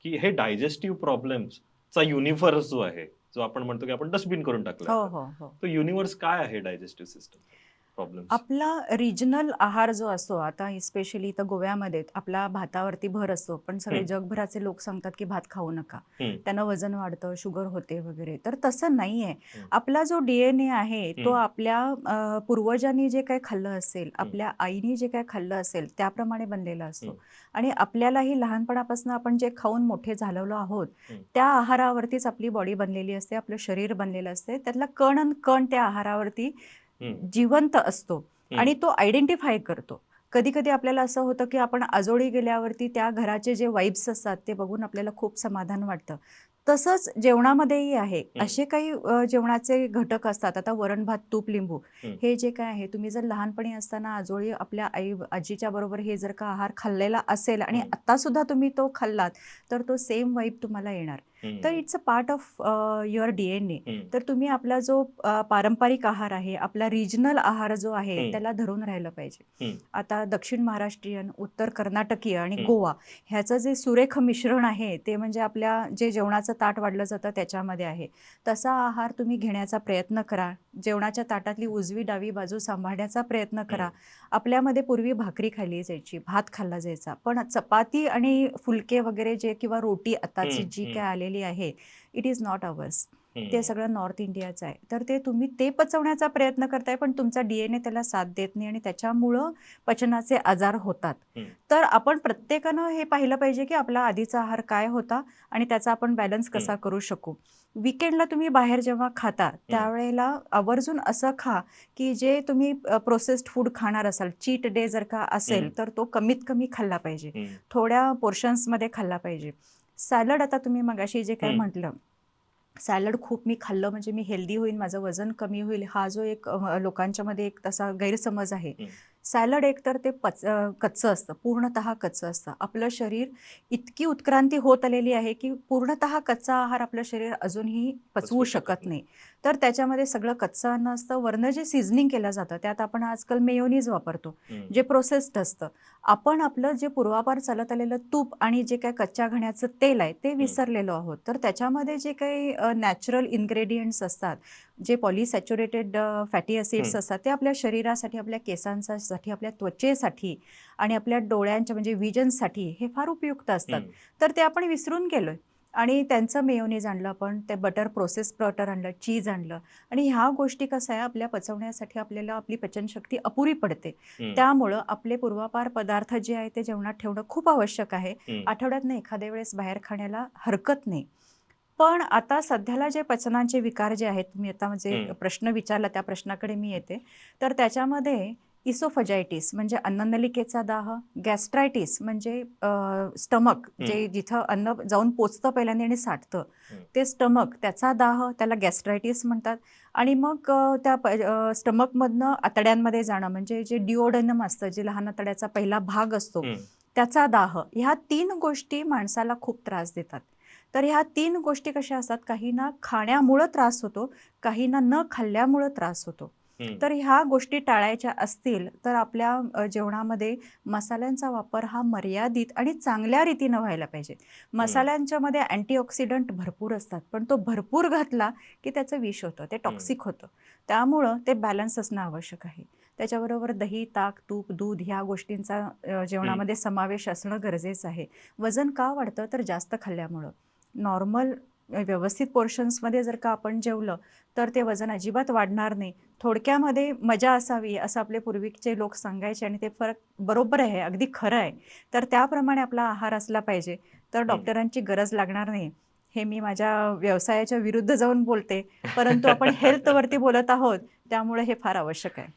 की हे digestive प्रॉब्लेम्सचा universe जो आहे, जो आपण म्हणतो की आपण डस्टबिन करून टाकलं हो, आता. हो, हो. तो युनिव्हर्स काय आहे डायजेस्टिव्ह सिस्टम प्रॉब्लेम्स? आपला रिजनल आहार जो असतो, आता स्पेशली इथं गोव्यामध्ये आपला भातावरती भर असतो, पण सगळे हं, जगभराचे लोक सांगतात की भात खाऊ नका. हं, त्यानं वजन वाढतं, शुगर होते वगैरे. तर तसं नाहीये. हं, आपला जो DNA आहे, तो हं, आपल्या पूर्वजांनी जे काही खाल्लं असेल, हं, आपल्या आईनी जे काही खाल्लं असेल, त्याप्रमाणे बनलेला हं, असतो. आणि आपल्यालाही लहानपणापासून आपण जे खाऊन मोठे झालेलो आहोत, हं, त्या आहारावरतीच आपली बॉडी बनलेली असते, आपलं शरीर बनलेलं असते. त्यातला कण अन् कण त्या आहारावरती हं, जिवंत असतो हं, आणि तो आयडेंटिफाय करतो. कधी-कधी आपल्याला असं होतं, की आपण आजोळी गेल्यावरती त्या घराचे जे वाइब्स असतात, ते बघून आपल्याला खूप समाधान वाटतं. तसंच जेवणामध्येही आहे. हं, असे काही जेवणाचे घटक असतात. आता वरण-भात, तूप, लिंबू हं, हे जे काय आहे, तुम्ही जर लहानपणी असताना आजोळी आपल्या आजीच्या बरोबर हे जर का आहार खाल्लेला असेल आणि हं, आत्तासुद्धा तुम्ही तो खाल्लात, तर तो सेम वाइब तुम्हाला येणार. तर हं, it's a part of your DNA. हं, तर तुम्ही आपला जो पारंपरिक आहार आहे, आपला रिजनल आहार जो आहे, हं, त्याला धरून राहिलं पाहिजे. हं, आता दक्षिण महाराष्ट्रीयन, उत्तर कर्नाटकीय आणि हं, गोवा ह्याचं जे सुरेख मिश्रण आहे, ते म्हणजे आपल्या जे जेवणाचं ताट वाढलं जातं त्याच्यामध्ये आहे. तसा आहार तुम्ही घेण्याचा प्रयत्न करा. जेवणाच्या ताटातली उजवी डावी बाजू सांभाळण्याचा प्रयत्न करा. हं, आपल्यामध्ये पूर्वी भाकरी खाल्ली जायची, भात खाल्ला जायचा. पण चपाती आणि फुलके वगैरे जे किंवा रोटी आताची हं, जी हं, काय आलेली आहे, इट इज नॉट अवर्स. ते हं, सगळं नॉर्थ इंडियाचं आहे. तर ते तुम्ही ते पचवण्याचा प्रयत्न करताय, पण तुमचा DNA त्याला साथ देत नाही आणि त्याच्यामुळं पचनाचे आजार होतात. हं, तर आपण प्रत्येकानं हे पाहिलं पाहिजे, की आपला आधीचा आहार काय होता आणि त्याचा आपण बॅलन्स हं, कसा करू शकू. वीकेंडला तुम्ही बाहेर जेव्हा खाता, हं, त्यावेळेला आवर्जून असं खा, की जे तुम्ही प्रोसेस्ड फूड खाणार असाल, चीट डे जर का असेल, हं, तर तो कमीत कमी खाल्ला पाहिजे. हं, थोड्या पोर्शन्समध्ये खाल्ला पाहिजे. सॅलड आता तुम्ही मगाशी जे काही हं, म्हटलं, सॅलड खूप मी खाल्लं म्हणजे मी हेल्दी होईन, माझं वजन कमी होईल, हा जो एक लोकांच्यामध्ये एक तसा गैरसमज आहे. हं, सॅलड एकतर ते कच्चं असतं, पूर्णतः कच्चं असतं. आपलं शरीर इतकी उत्क्रांती होत आलेली आहे, की पूर्णतः कच्चा आहार आपलं शरीर अजूनही पचवू पचवू शकत शकत नाही. नाही. तर त्याच्यामध्ये सगळं कच्चं अन्न असतं. वरनं जे सीझनिंग केलं जातं, त्यात आपण आजकाल मेयोनीज वापरतो, हं, जे प्रोसेस्ड असतं. आपण आपलं जे पूर्वापार चालत आलेलं तूप आणि जे काही कच्च्या घाण्याचं तेल आहे, ते हं, विसरलेलो आहोत. तर त्याच्यामध्ये जे काही नॅचरल इन्ग्रेडियंट्स असतात, जे पॉलिसॅच्युरेटेड फॅटी ॲसिड्स हं, असतात, ते आपल्या शरीरासाठी, आपल्या केसांसाठी, आपल्या त्वचेसाठी आणि आपल्या डोळ्यांच्या म्हणजे व्हिजनसाठी हे फार उपयुक्त असतात. हं, तर ते आपण विसरून गेलोय आणि त्यांचं मेयोनीज आणलं आपण, ते प्रोसेस बटर आणलं, चीज आणलं आणि ह्या गोष्टी कसं आहे आपल्या पचवण्यासाठी आपल्याला आपली पचनशक्ती अपुरी पडते. हं, त्यामुळं आपले पूर्वापार पदार्थ जे आहे ते जेवणात ठेवणं खूप आवश्यक आहे. हं, आठवड्यातनं एखाद्या वेळेस बाहेर खाण्याला हरकत नाही. पण आता सध्याला जे पचनाचे विकार जे आहेत, तुम्ही आता म्हणजे हं, प्रश्न विचारला त्या प्रश्नाकडे मी येते. तर त्याच्यामध्ये इसोफजायटिस म्हणजे अन्ननलिकेचा दाह, गॅस्ट्रायटिस म्हणजे स्टमक हं, जे जिथं अन्न जाऊन पोचतं पहिल्यांदा आणि साठतं, हं, ते स्टमक त्याचा दाह त्याला गॅस्ट्रायटिस म्हणतात. आणि मग त्या स्टमकमधनं आतड्यांमध्ये जाणं म्हणजे जे डिओडेनम असतं, जे लहान आतड्याचा पहिला भाग असतो, हं, त्याचा दाह. ह्या 3 गोष्टी माणसाला खूप त्रास देतात. तर ह्या 3 गोष्टी कशा असतात, काहींना खाण्यामुळं त्रास होतो, काहींना न खाल्ल्यामुळं त्रास होतो. हं, तर ह्या गोष्टी टाळायच्या असतील, तर आपल्या जेवणामध्ये मसाल्यांचा वापर हा मर्यादित आणि चांगल्या रीतीनं व्हायला पाहिजे. हं, मसाल्यांच्यामध्ये अँटीऑक्सिडंट भरपूर असतात, पण तो भरपूर घातला, की त्याचं विष होतं, ते हं, टॉक्सिक होतं. त्यामुळं ते बॅलन्स असणं आवश्यक आहे. त्याच्याबरोबर दही, ताक, तूप, दूध ह्या गोष्टींचा हं, जेवणामध्ये समावेश असणं गरजेचं आहे. वजन का वाढतं? तर जास्त खाल्ल्यामुळं. नॉर्मल व्यवस्थित पोर्शन्समध्ये जर का आपण जेवलं, तर ते वजन अजिबात वाढणार नाही. थोडक्यामध्ये मजा असावी असं आपले पूर्वीचे लोक सांगायचे आणि ते फरक बरोबर आहे, अगदी खरं आहे. तर त्याप्रमाणे आपला आहार असला पाहिजे, तर हं. डॉक्टरांची गरज लागणार नाही. हे मी माझ्या व्यवसायाच्या विरुद्ध जाऊन बोलते, परंतु आपण हेल्थवरती बोलत आहोत, त्यामुळे हे फार आवश्यक आहे.